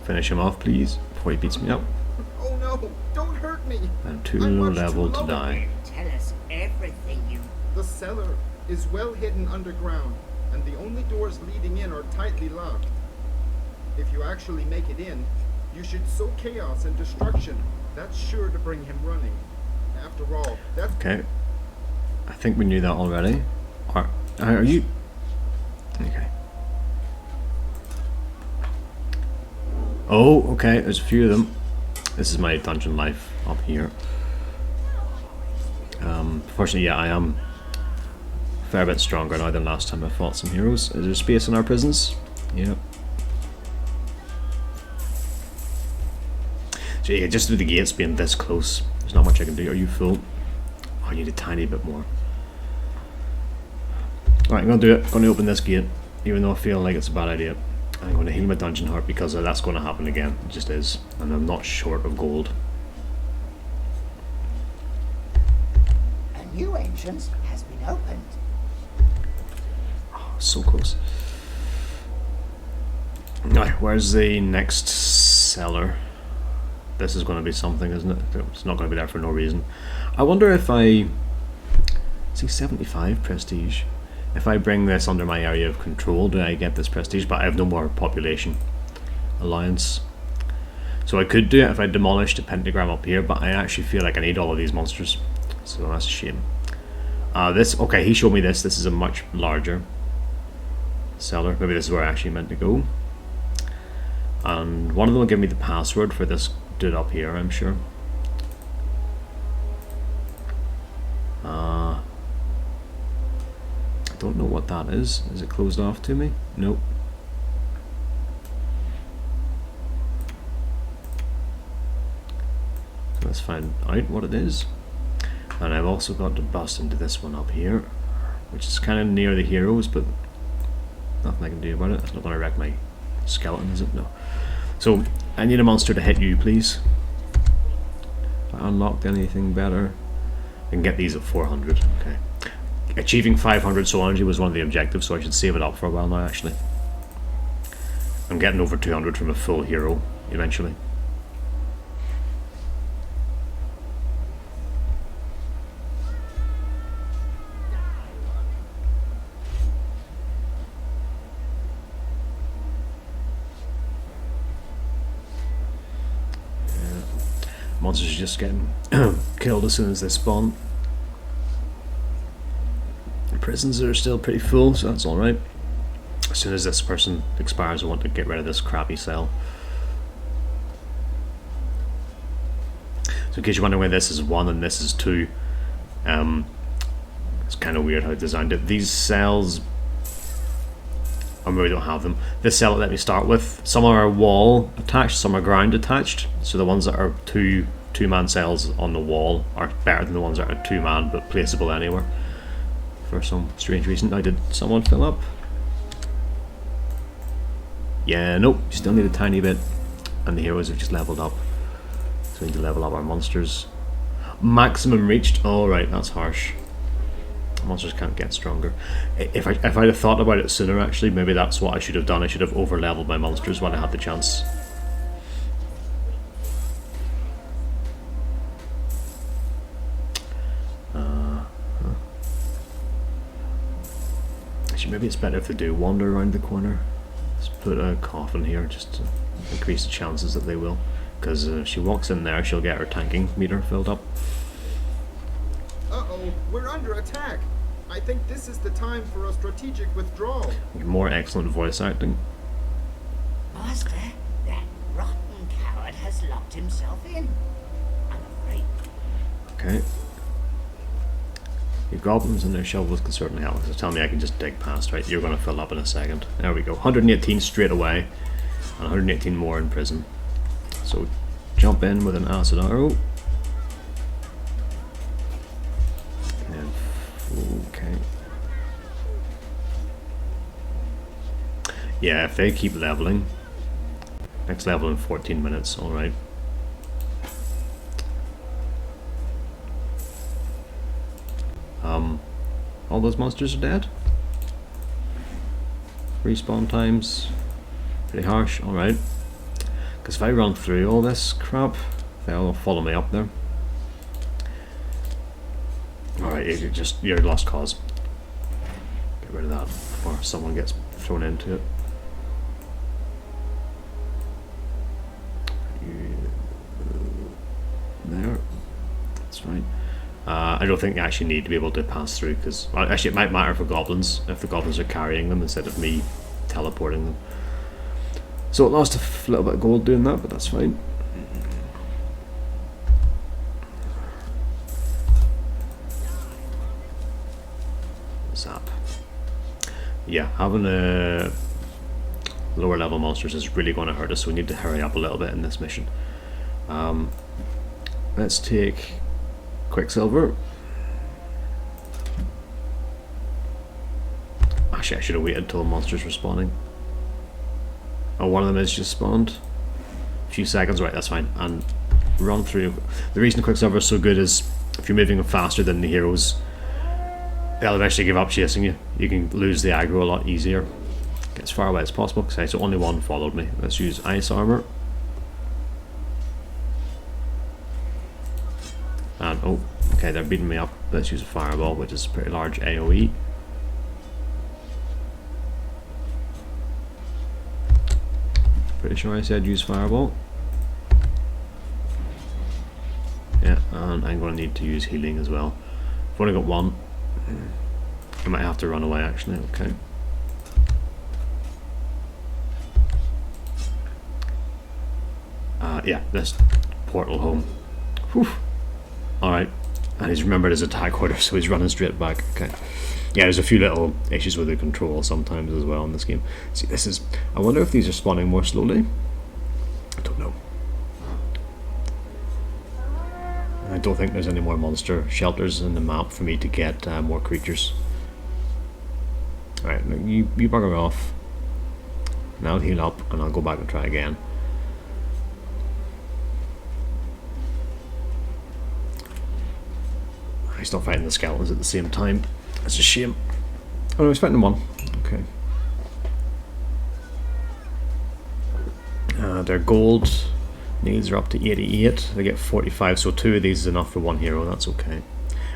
Finish him off, please, before he beats me up. Oh no, don't hurt me. I'm too I'm low much too level to low. die. Tell us everything you... The cellar is well hidden underground, and the only doors leading in are tightly locked. If you actually make it in, you should sow chaos and destruction. That's sure to bring him running. After all, that's... Okay, I think we knew that already. Are you? Okay. Oh, okay, there's a few of them. This is my dungeon life up here. Fortunately, yeah, I am a fair bit stronger now than last time I fought some heroes. Is there space in our prisons? Yep. So yeah, just with the gates being this close, there's not much I can do. Are you full? Oh, I need a tiny bit more. Alright, I'm going to do it. I'm going to open this gate, even though I feel like it's a bad idea. I'm going to heal my dungeon heart because that's going to happen again. It just is. And I'm not short of gold. A new entrance has been opened. Oh, so close. Alright, where's the next cellar? This is going to be something, isn't it? It's not going to be there for no reason. I wonder if I... See, See, 75 prestige. If I bring this under my area of control, do I get this prestige? But I have no more population allowance. So I could do it if I demolished a pentagram up here, but I actually feel like I need all of these monsters. So that's a shame. This, okay, he showed me this. This is a much larger cellar. Maybe this is where I actually meant to go. And one of them will give me the password for this dude up here, I'm sure. I don't know what that is. Is it closed off to me? Nope. So let's find out what it is. And I've also got to bust into this one up here, which is kind of near the heroes, but nothing I can do about it. It's not going to wreck my skeleton, is it? No. So I need a monster to hit you, please. If I unlocked anything better, I can get these at 400. Okay. Achieving 500 soul energy was one of the objectives, so I should save it up for a while now, actually. I'm getting over 200 from a full hero eventually. Monsters are just getting killed as soon as they spawn. The prisons are still pretty full, so that's alright. As soon as this person expires, I want to get rid of this crappy cell. So in case you're wondering why this is 1 and this is 2, it's kind of weird how I designed it. These cells, I really don't have them. This cell that let me start with, some are wall attached, some are ground attached. So the ones that are two-man cells on the wall are better than the ones that are 2-man but placeable anywhere. For some strange reason. Now, did someone fill up? Yeah, nope. Still need a tiny bit. And the heroes have just leveled up. So we need to level up our monsters. Maximum reached. Oh, right, that's harsh. Monsters can't get stronger. If I'd have thought about it sooner, actually, maybe that's what I should have done. I should have over-leveled my monsters when I had the chance. Actually, maybe it's better if they do wander around the corner. Let's put a coffin here just to increase the chances that they will. Because if she walks in there, she'll get her tanking meter filled up. Uh-oh, we're under attack. I think this is the time for a strategic withdrawal. More excellent voice acting. Master, that rotten coward has locked himself in. I'm afraid. Okay. Your goblins and their shovels can certainly help. So tell me I can just dig past, right? You're going to fill up in a second. There we go. 118 straight away. And 118 more in prison. So jump in with an acid arrow. Okay. Yeah, if they keep leveling. Next level in 14 minutes, alright. All those monsters are dead. Respawn times. Pretty harsh, alright. Because if I run through all this crap, they'll follow me up there. Alright, you're lost cause. Get rid of that before someone gets thrown into it. There. That's right. I don't think you actually need to be able to pass through, because well, actually it might matter for goblins if the goblins are carrying them instead of me teleporting them. So it lost a little bit of gold doing that, but that's fine. Zap. Yeah, having a lower level monsters is really going to hurt us, so we need to hurry up a little bit in this mission. Let's take Quicksilver. Actually, I should have waited until monsters were spawning. Oh, one of them is just spawned. A few seconds, right, that's fine. And run through. The reason Quicksilver is so good is if you're moving faster than the heroes, they'll eventually give up chasing you. You can lose the aggro a lot easier. Get as far away as possible. Okay, so only one followed me. Let's use ice armor. And oh, okay, they're they're beating me up. Let's use a fireball, which is a pretty large AoE. Pretty sure I said use fireball. Yeah, and I'm going to need to use healing as well. I've only got one. I might have to run away actually, okay. Yeah, this portal home. Whew. Alright. And he's remembered his attack order, so he's running straight back. Okay. Yeah, there's a few little issues with the control sometimes as well in this game. See, this is... I wonder if these are spawning more slowly. I don't know. I don't think there's any more monster shelters in the map for me to get more creatures. Alright, you bugger off. Now I'll heal up and I'll go back and try again. He's not fighting the skeletons at the same time. That's a shame. Oh no, he's fighting one. Okay. Their gold needs are up to 88. They get 45, so 2 of these is enough for one hero. That's okay.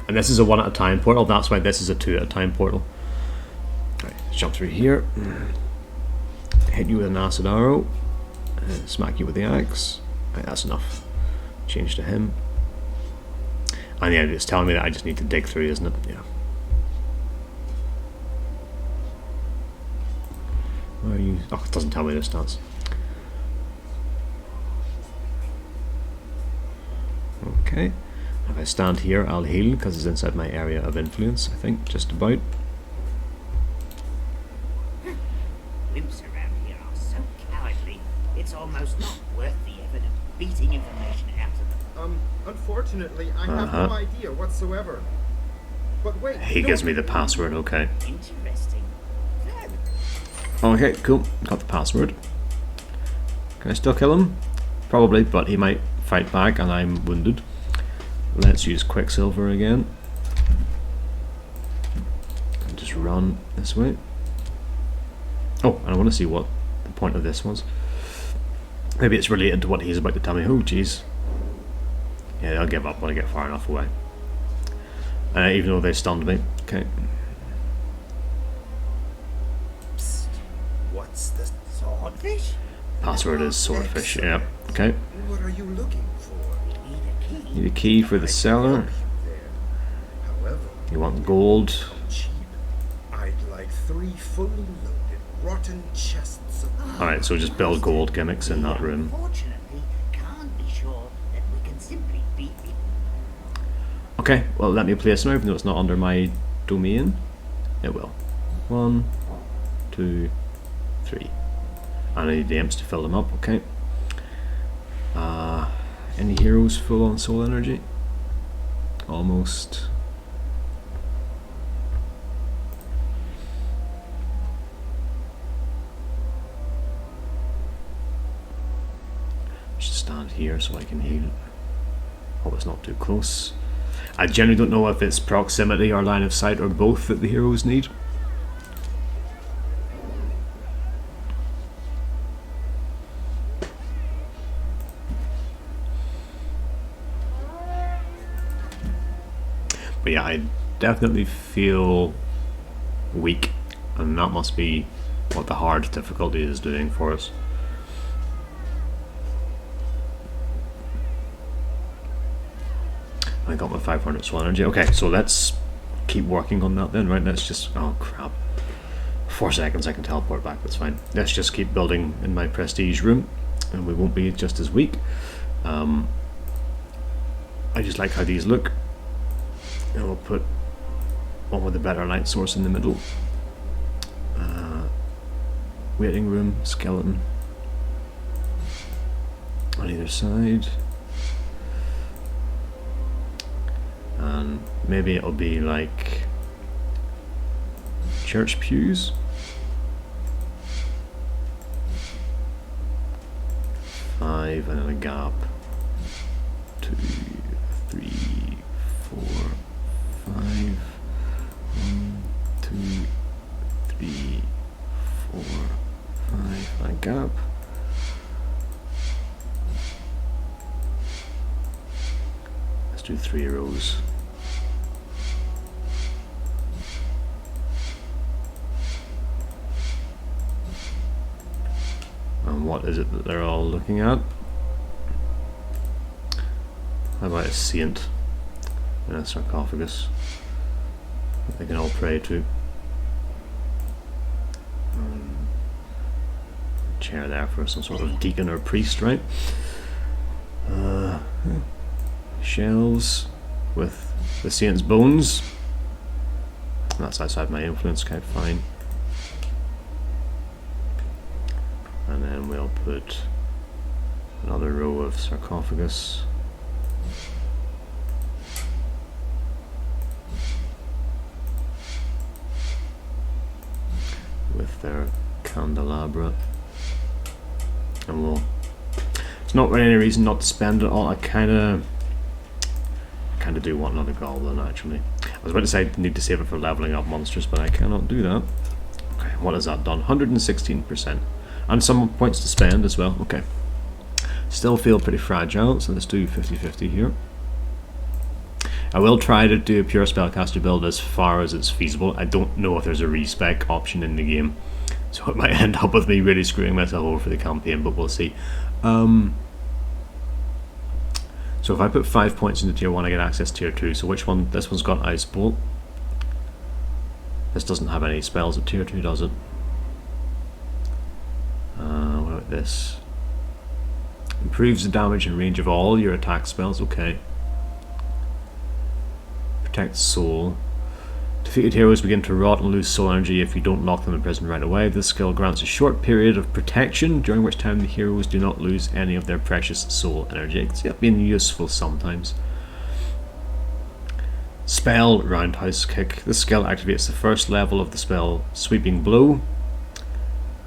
And this is a 1 at a time portal. That's why this is a 2 at a time portal. Right, let's jump through here. Hit you with an acid arrow. Smack you with the axe. Right, that's enough. Change to him. And yeah, it's telling me that I just need to dig through, isn't it? Yeah. Where are you? Oh, it doesn't tell me the stats. Okay. If I stand here, I'll heal because it's inside my area of influence, I think, just about. Wimps around here are so cowardly, it's almost not worth the effort of beating information out of them. Unfortunately, I have no idea whatsoever. But wait, He gives me the password, okay. Interesting. Okay, cool. Got the password. Can I still kill him? Probably, but he might fight back and I'm wounded. Let's use Quicksilver again. And just run this way. Oh, and I want to see what the point of this was. Maybe it's related to what he's about to tell me. Oh, jeez. Yeah, I'll give up when I get far enough away. Even though they stunned me. Okay. Psst. What's the swordfish? Password is swordfish. Yeah. Okay. What are you looking for? We need a key. Need a key for the cellar. There. However, You want gold. cheap. I'd like 3 fully loaded, rotten chests of Alright, so just build gold gimmicks in that room. Unfortunately, can't be sure that we can simply beat it. Okay, well let me place them, even though it's not under my domain. It will. 1, 2, 3. And I need the imps to fill them up, okay. Any heroes full on soul energy? Almost. Just stand here so I can heal. Hope it's not too close. I generally don't know if it's proximity or line of sight or both that the heroes need. But yeah, I definitely feel weak, and that must be what the hard difficulty is doing for us. I got my 500 soul energy. Okay, so let's keep working on that then, right? Let's just... oh crap. 4 seconds I can teleport back, that's fine. Let's just keep building in my prestige room, and we won't be just as weak. I just like how these look. And we'll put one with a better light source in the middle. Waiting room, skeleton on either side. And maybe it'll be like church pews. 5 and then a gap. 2, 3, 4, 5. 1, 2, 3, 4, 5. And a gap. Let's do 3 rows. What is it that they're all looking at? How about a saint in a sarcophagus that they can all pray to? Chair there for some sort of deacon or priest, right? Shelves with the saint's bones. That's outside my influence, quite fine. And then we'll put another row of sarcophagus. With their candelabra. And we'll... There's not really any reason not to spend it all. I kinda do want another goblin, actually. I was about to say I need to save it for leveling up monsters, but I cannot do that. Okay, what has that done? 116%. And some points to spend as well. Okay. Still feel pretty fragile, so let's do 50-50 here. I will try to do a pure spellcaster build as far as it's feasible. I don't know if there's a respec option in the game, so it might end up with me really screwing myself over for the campaign, but we'll see. So if I put 5 points into tier 1, I get access to tier 2. So which one? This one's got Ice Bolt. This doesn't have any spells at tier 2, does it? What about this? Improves the damage and range of all your attack spells. Okay. Protect soul. Defeated heroes begin to rot and lose soul energy if you don't lock them in prison right away. This skill grants a short period of protection, during which time the heroes do not lose any of their precious soul energy. It's been useful sometimes. Spell Roundhouse Kick. This skill activates the first level of the spell Sweeping Blow.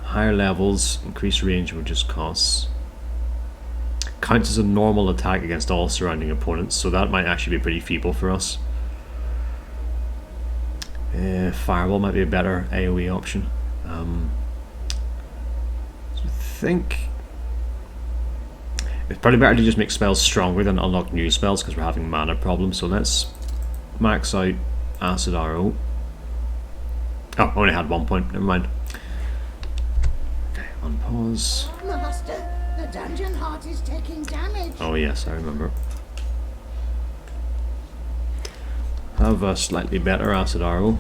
Higher levels increase range, which is costs. Counts as a normal attack against all surrounding opponents, so that might actually be pretty feeble for us. Fireball might be a better AoE option. I think it's probably better to just make spells stronger than unlock new spells because we're having mana problems. So let's max out Acid Arrow. Oh, I only had 1 point, never mind. Okay, unpause. Master, the dungeon heart is taking damage. Oh yes, I remember. Have a slightly better Acid Arrow.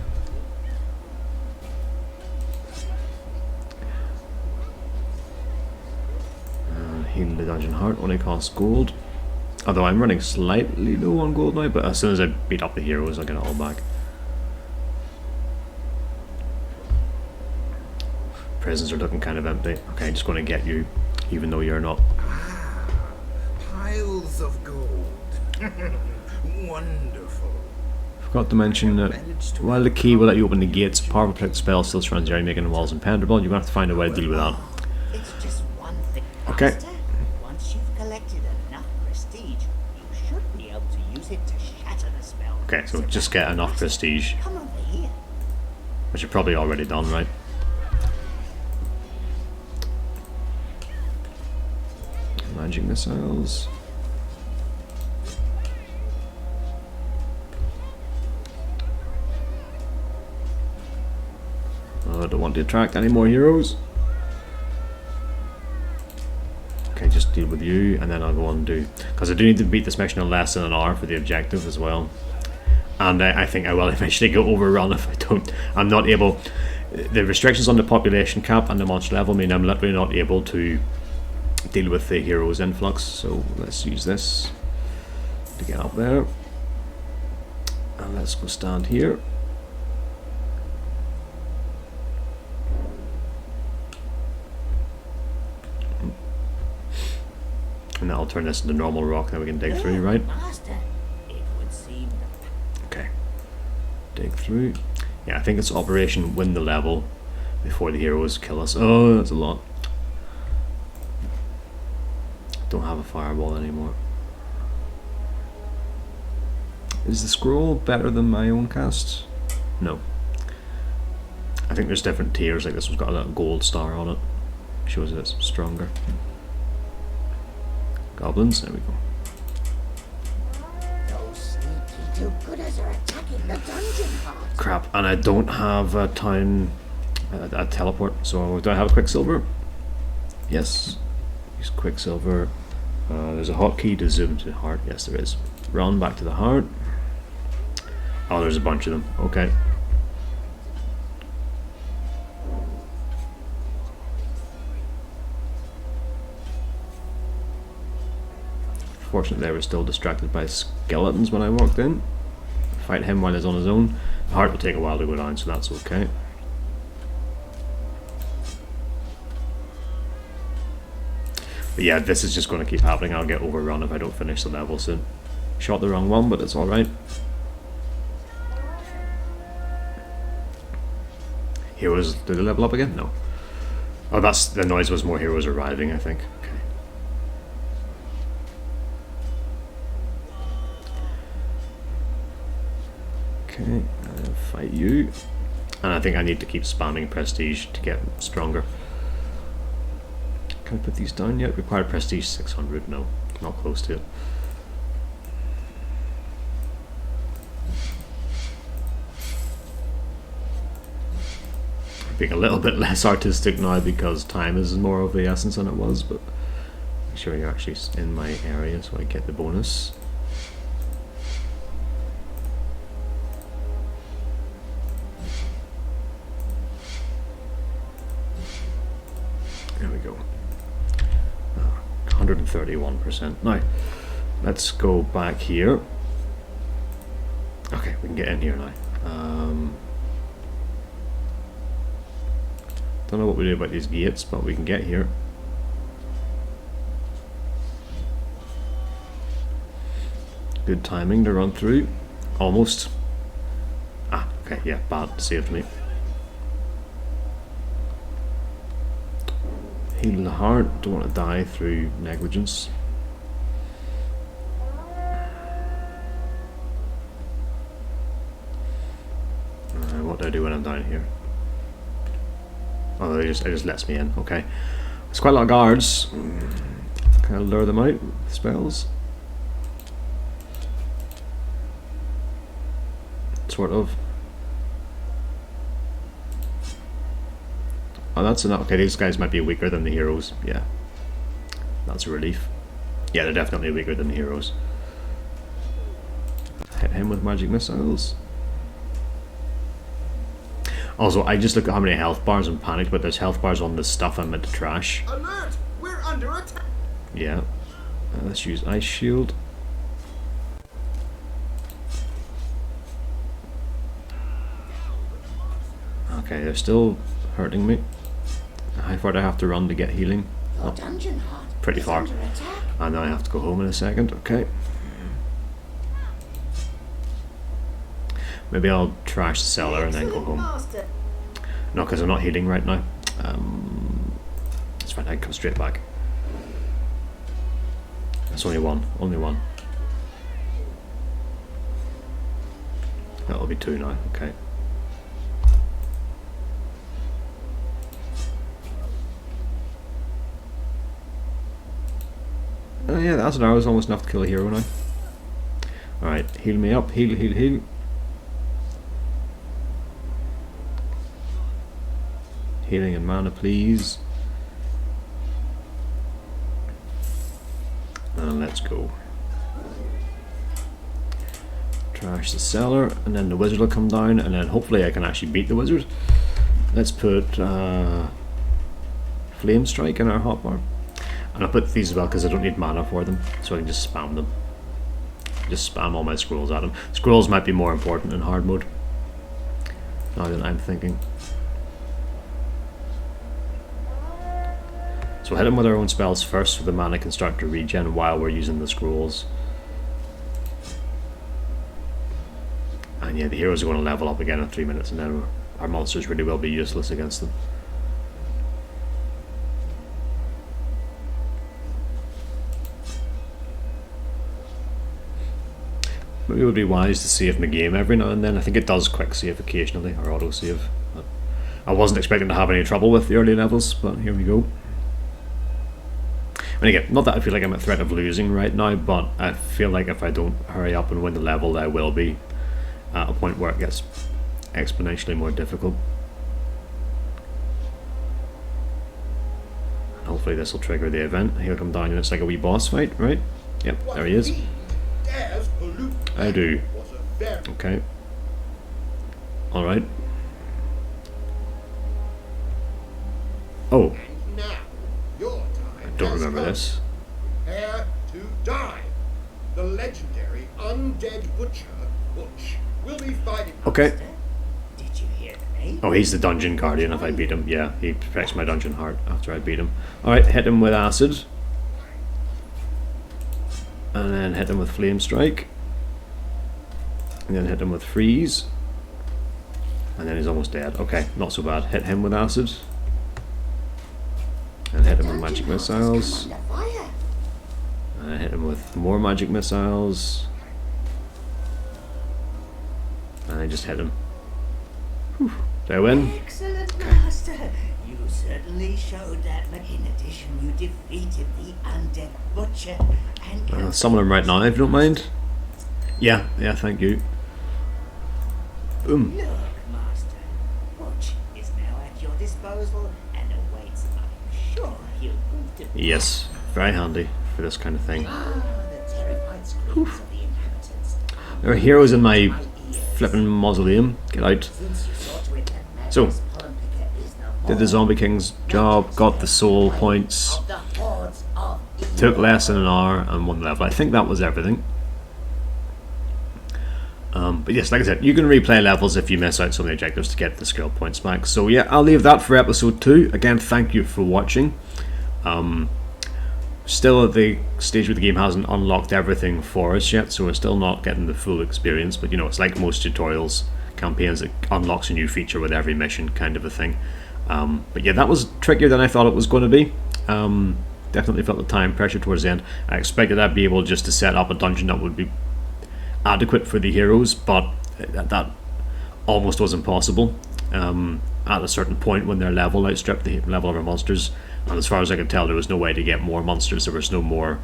Heal the dungeon heart, only costs gold. Although I'm running slightly low on gold now, but as soon as I beat up the heroes I'll get it all back. Prisons are looking kind of empty. Okay, I'm just going to get you, even though you're not. Piles of gold. Wonderful. Forgot to mention that while the key will let you open the gates, powerful protect spell still surrounds the area, making the walls impenetrable. You're going to have to find a way to deal with that. It's just one thing, Okay. Master. Once you've collected enough prestige, you should be able to use it to shatter the spell. Okay, so just get enough prestige, Come over here. which you've probably already done, right? Magic missiles. I don't want to attract any more heroes. Okay, just deal with you, and then I'll go on and do, because I do need to beat this mission in less than an hour for the objective as well. And I think I will eventually go overrun if I don't. I'm not able. The restrictions on the population cap and the monster level mean I'm literally not able to deal with the heroes influx. So let's use this to get up there, and let's go stand here. And that'll turn this into normal rock that we can dig through, right? Master, it would seem Okay. Dig through. Yeah, I think it's Operation Win the Level before the heroes kill us. Oh, that's a lot. Don't have a fireball anymore. Is the scroll better than my own casts? No. I think there's different tiers, like this one's got a little gold star on it. Shows that it's stronger. Goblins, there we go. those sneaky do-gooders are attacking the dungeon heart. Crap, and I don't have a teleport, so do I have a Quicksilver? Yes. Use Quicksilver. There's a hotkey to zoom to the heart. Yes, there is. Run back to the heart. Oh, there's a bunch of them. Okay. Fortunately, I was still distracted by skeletons when I walked in. Fight him while he's on his own. The heart will take a while to go down, so that's okay. But yeah, this is just going to keep happening. I'll get overrun if I don't finish the level soon. Shot the wrong one, but it's alright. Heroes, did they level up again? No. Oh, that's, the noise was more heroes arriving, I think. Okay. Okay, I'll fight you. And I think I need to keep spamming prestige to get stronger. Can I put these down yet? Required prestige 600. No, not close to it. Being a little bit less artistic now because time is more of the essence than it was, but make sure you're actually in my area so I get the bonus. There we go. 131%. Now, let's go back here. Okay, we can get in here now. Don't know what we do about these gates, but we can get here. Good timing to run through. Almost. Ah, okay, yeah, bad. Saved me. Heal the heart. Don't want to die through negligence. What do I do when I'm down here? Oh, it just lets me in. Okay. There's quite a lot of guards. Can I lure them out with spells? Sort of. Oh, that's enough. Okay, these guys might be weaker than the heroes. Yeah. That's a relief. Yeah, they're definitely weaker than the heroes. Hit him with magic missiles. Also, I just looked at how many health bars and panicked, but there's health bars on the stuff I'm meant to trash. Alert! We're under attack! Yeah. Let's use Ice Shield. Okay, they're still hurting me. How far do I have to run to get healing? Your Oh, dungeon heart pretty is far. under attack. And now I have to go home in a second. Okay. Maybe I'll trash the cellar and then go home. Master. No, because I'm not healing right now. It's fine, I can come straight back. That's only one. Only one. That'll be two now. Okay. Yeah, that's an hour. It's almost enough to kill a hero now. Alright, heal me up. Heal, heal, heal. Healing and mana, please. And let's go. Trash the cellar, and then the wizard will come down, and then hopefully I can actually beat the wizard. Let's put Flame Strike in our hotbar. And I'll put these as well because I don't need mana for them, so I can just spam them. Just spam all my scrolls at them. Scrolls might be more important in hard mode, now that I'm thinking. So hit them with our own spells first so the mana can start to regen while we're using the scrolls. And yeah, the heroes are going to level up again in 3 minutes, and then our monsters really will be useless against them. Maybe it would be wise to save the game every now and then. I think it does quick save occasionally, or auto save. I wasn't expecting to have any trouble with the early levels, but here we go. And again, not that I feel like I'm at threat of losing right now, but I feel like if I don't hurry up and win the level, I will be at a point where it gets exponentially more difficult. And hopefully this will trigger the event. He'll come down and it's like a wee boss fight, right? Yep, there he is. I do. Okay. Alright. Oh, Now, your time I don't has remember come. this. Prepare to die. The legendary undead butcher, Butch, will be fighting. Okay. Did you hear the name? Oh, he's the dungeon guardian if I beat him. Yeah, he protects my dungeon heart after I beat him. Alright, hit him with acid. And then hit him with flame strike. And then hit him with freeze. And then he's almost dead. Okay, not so bad. Hit him with acid. And hit him with magic missiles. Under fire. And hit him with more magic missiles. And I just hit him. Whew. Did I win? Excellent, Master. You certainly showed that. In addition, you defeated the undead butcher and Summon him right now if you don't mind. Yeah, thank you. Boom. Look, Master. Butch is now at your disposal and awaits. I'm sure he'll prove to be Yes, very handy for this kind of thing. the terrified screams of the inhabitants. There are heroes in my My ears. flipping mausoleum. Get out. Since you saw to it that So, Magnus Pollen Picker is no more, did the Zombie King's job, got the soul points, of the hordes of evil. took less than an hour and 1 level. I think that was everything. But yes, like I said, you can replay levels if you miss out some of the objectives to get the skill points back. So yeah, I'll leave that for episode 2. Again, thank you for watching. Still at the stage where the game hasn't unlocked everything for us yet, so we're still not getting the full experience. But you know, it's like most tutorials, campaigns, it unlocks a new feature with every mission, kind of a thing. But yeah, that was trickier than I thought it was going to be. Definitely felt the time pressure towards the end. I expected I'd be able just to set up a dungeon that would be adequate for the heroes, but that almost was impossible at a certain point when their level outstripped the level of our monsters, and as far as I could tell there was no way to get more monsters. There was no more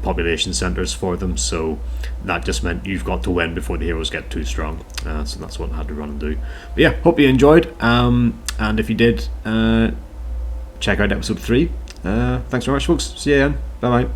population centers for them, so that just meant you've got to win before the heroes get too strong. So that's what I had to run and do. But yeah, hope you enjoyed, and if you did, check out episode 3. Thanks very much, folks. See you again. Bye bye.